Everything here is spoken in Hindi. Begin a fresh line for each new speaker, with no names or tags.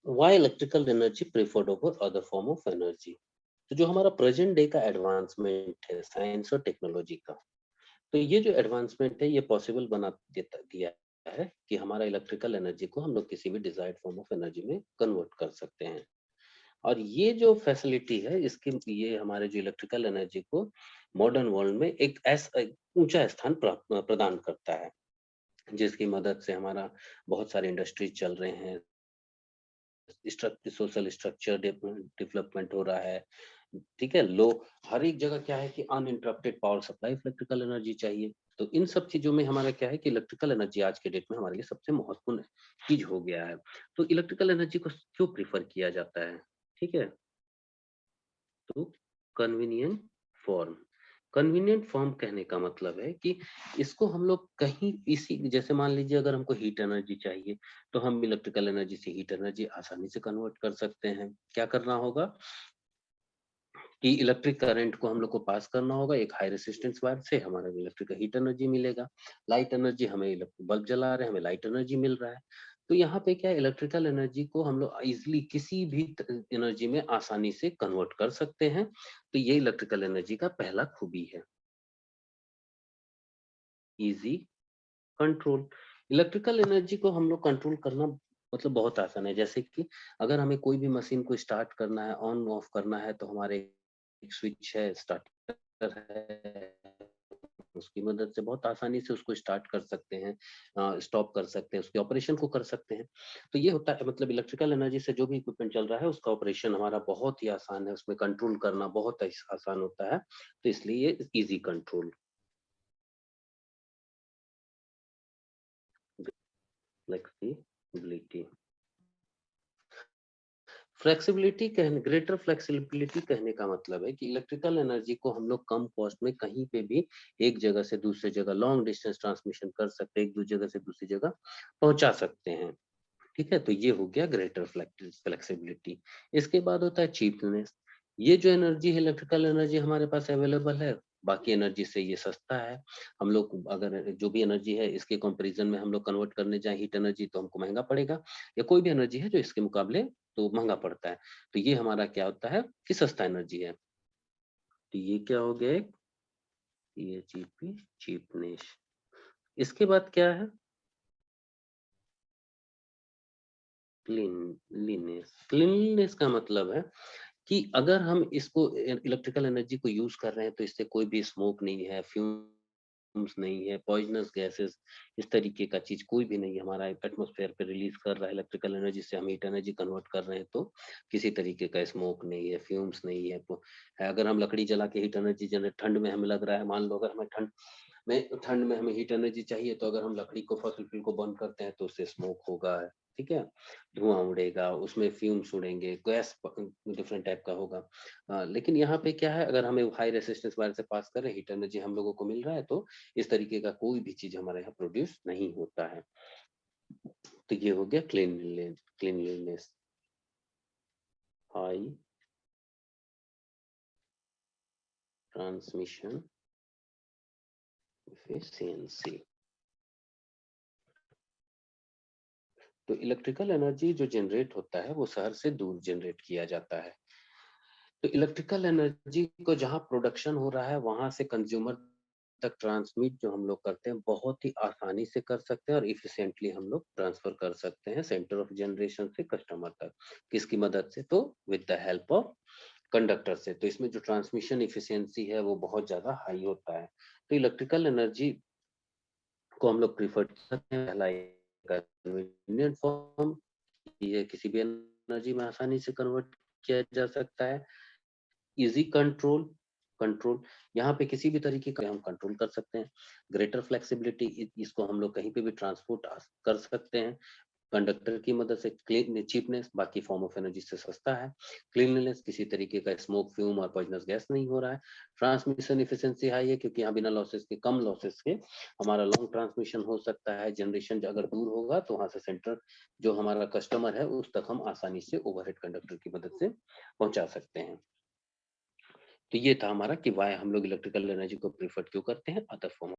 Why electrical energy preferred over other form of energy. तो जो हमारा प्रेजेंट डे का एडवांसमेंट है साइंस और टेक्नोलॉजी का, तो ये जो एडवांसमेंट है ये पॉसिबल बना देता दिया है कि हमारा इलेक्ट्रिकल एनर्जी को हम लोग किसी भी डिजायर्ड फॉर्म ऑफ एनर्जी में कन्वर्ट कर सकते हैं। और ये जो फैसिलिटी है इसकी, ये हमारे जो इलेक्ट्रिकल एनर्जी को मॉडर्न वर्ल्ड में एक ऐसा ऊंचा स्थान प्रदान करता है, जिसकी मदद से हमारा बहुत सारे इंडस्ट्रीज चल रहे हैं, सोशल स्ट्रक्चर डेवलपमेंट हो रहा है। ठीक है, लो, हर एक जगह क्या है कि uninterrupted power supply electrical energy चाहिए। तो इन सब चीजों में हमारा क्या है कि इलेक्ट्रिकल एनर्जी आज के डेट में हमारे लिए सबसे महत्वपूर्ण चीज हो गया है। तो इलेक्ट्रिकल एनर्जी को क्यों प्रीफर किया जाता है? ठीक है, तो कन्वीनियंट फॉर्म। कन्वीनियंट फॉर्म कहने का मतलब है कि इसको हम लोग कहीं इसी, जैसे मान लीजिए अगर हमको हीट एनर्जी चाहिए तो हम इलेक्ट्रिकल एनर्जी से हीट एनर्जी आसानी से कन्वर्ट कर सकते हैं। क्या करना होगा कि इलेक्ट्रिक करंट को हम लोग को पास करना होगा एक हाई रेसिस्टेंस वायर से, हमारा इलेक्ट्रिक हीट एनर्जी मिलेगा। लाइट एनर्जी, हमें बल्ब जला रहे हैं हमें लाइट एनर्जी मिल रहा है। तो यहाँ पे क्या, इलेक्ट्रिकल एनर्जी को हम लोग इजिली किसी भी एनर्जी में आसानी से कन्वर्ट कर सकते हैं। तो ये इलेक्ट्रिकल एनर्जी का पहला खूबी है, इजी कंट्रोल। इलेक्ट्रिकल एनर्जी को हम लोग कंट्रोल करना मतलब बहुत आसान है। जैसे कि अगर हमें कोई भी मशीन को स्टार्ट करना है, ऑन ऑफ करना है, तो हमारे एक स्विच है, स्टार्टर है, उसकी मदद से बहुत आसानी से उसको स्टार्ट कर सकते हैं, स्टॉप कर सकते हैं, उसके ऑपरेशन को कर सकते हैं। तो ये होता है, मतलब इलेक्ट्रिकल एनर्जी से जो भी इक्विपमेंट चल रहा है उसका ऑपरेशन हमारा बहुत ही आसान है, उसमें कंट्रोल करना बहुत आसान होता है। तो इसलिए ये इजी कंट्रोल। फ्लेक्सिबिलिटी, फ्लेक्सिबिलिटी कहने, ग्रेटर फ्लेक्सिबिलिटी कहने का मतलब है कि इलेक्ट्रिकल एनर्जी को हम लोग कम कॉस्ट में कहीं पे भी एक जगह से दूसरी जगह लॉन्ग डिस्टेंस ट्रांसमिशन कर सकते हैं, एक दूसरी जगह से दूसरी जगह पहुंचा सकते हैं। ठीक है, तो ये हो गया ग्रेटर फ्लेक्सिबिलिटी। इसके बाद होता है चीपनेस। ये जो एनर्जी है, इलेक्ट्रिकल एनर्जी हमारे पास अवेलेबल है, बाकी एनर्जी से ये सस्ता है। हम लोग अगर जो भी एनर्जी है इसके कंपैरिजन में हम लोग कन्वर्ट करने जाए हीट एनर्जी तो हमको महंगा पड़ेगा, या कोई भी एनर्जी है जो इसके मुकाबले तो महंगा पड़ता है। तो ये हमारा क्या होता है कि सस्ता एनर्जी है। तो ये क्या हो गया, ये चीपी, चीपनेस। इसके बाद क्या है, क्लीनलीनेस। क्लीनलीनेस का मतलब है कि अगर हम इसको इलेक्ट्रिकल एनर्जी को यूज कर रहे हैं तो इससे कोई भी स्मोक नहीं है, फ्यूम्स नहीं है, पॉइजनस गैसेस, इस तरीके का चीज कोई भी नहीं हमारा एटमॉस्फेयर पे रिलीज कर रहा है। इलेक्ट्रिकल एनर्जी से हम हीट एनर्जी कन्वर्ट कर रहे हैं तो किसी तरीके का स्मोक नहीं है, फ्यूम्स नहीं है। अगर हम लकड़ी जला के हीट एनर्जी जनरेट, ठंड में हमें लग रहा है, मान लो अगर हमें ठंड में हमें हीट एनर्जी चाहिए, तो अगर हम लकड़ी को, फॉसिल फ्यूल को बर्न करते हैं तो उससे स्मोक होगा। ठीक है, धुआं उड़ेगा, उसमें फ्यूम्स उड़ेंगे, गैस डिफरेंट टाइप का होगा। लेकिन यहाँ पे क्या है, अगर हमें हाई रेसिस्टेंस वायर से पास कर रहे हीट एनर्जी हम लोगों को मिल रहा है, तो इस तरीके का कोई भी चीज हमारे यहाँ प्रोड्यूस नहीं होता है। तो ये हो गया क्लीनलीनेस, हाई ट्रांसमिशन एफिशिएंसी। तो इलेक्ट्रिकल एनर्जी जो जनरेट होता है वो शहर से दूर जनरेट किया जाता है। तो इलेक्ट्रिकल एनर्जी को जहाँ प्रोडक्शन हो रहा है वहां से कंज्यूमर तक ट्रांसमिट जो हम लोग करते हैं बहुत ही आसानी से कर सकते हैं, और इफिशिएंटली हम लोग ट्रांसफर कर सकते हैं सेंटर ऑफ जनरेशन से कस्टमर तक। किसकी मदद से? तो with the help of conductor से। तो इसमें जो ट्रांसमिशन इफिशियंसी है वो बहुत ज्यादा हाई होता है। तो इलेक्ट्रिकल एनर्जी को हम लोग प्रीफर करते हैं, पहला कन्वीनियंट फॉर्म, ये किसी भी एनर्जी में आसानी से कन्वर्ट किया जा सकता है। इजी कंट्रोल, कंट्रोल यहाँ पे किसी भी तरीके का हम कंट्रोल कर सकते हैं। ग्रेटर फ्लेक्सिबिलिटी, इसको हम लोग कहीं पे भी ट्रांसपोर्ट कर सकते हैं कंडक्टर की मदद से। क्लीन चीपनेस, बाकी फॉर्म ऑफ एनर्जी से सस्ता है। क्लीनलीनेस, किसी तरीके का स्मोक, फ्यूम और पॉइजनस गैस नहीं हो रहा है। ट्रांसमिशन इफिशिएंसी हाई है क्योंकि यहाँ बिना लॉसेस के, कम लॉसेस के हमारा लॉन्ग ट्रांसमिशन हो सकता है। जनरेशन अगर दूर होगा तो वहां से सेंटर जो हमारा कस्टमर है उस तक हम आसानी से ओवरहेड कंडक्टर की मदद से पहुंचा सकते हैं। तो ये था हमारा कि वाई हम लोग इलेक्ट्रिकल एनर्जी को प्रीफर क्यों करते हैं अदर फॉर्म